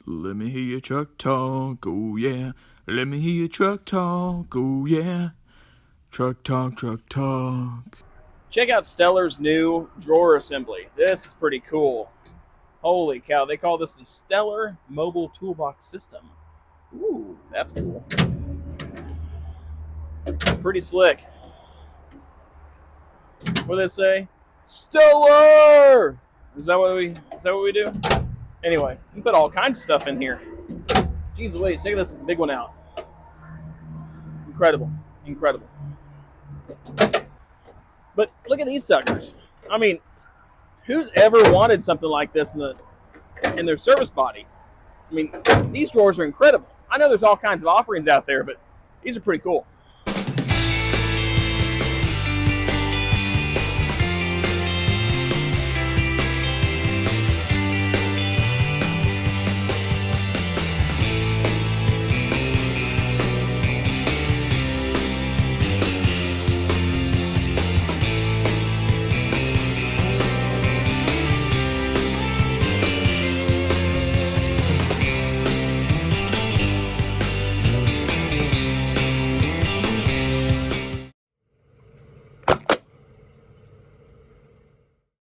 Let me hear your truck talk, oh yeah. Let me hear your truck talk, oh yeah. Truck talk, truck talk. Check out Stellar's new drawer assembly. This is pretty cool. Holy cow, they call this the Stellar Mobile Toolbox System. Ooh, that's cool. Pretty slick. What do they say? Stellar! Is that what we do? Anyway, we put all kinds of stuff in here. Jeez Louise, check this big one out. Incredible. Incredible. But look at these suckers. I mean, who's ever wanted something like this in their service body? I mean, these drawers are incredible. I know there's all kinds of offerings out there, but these are pretty cool.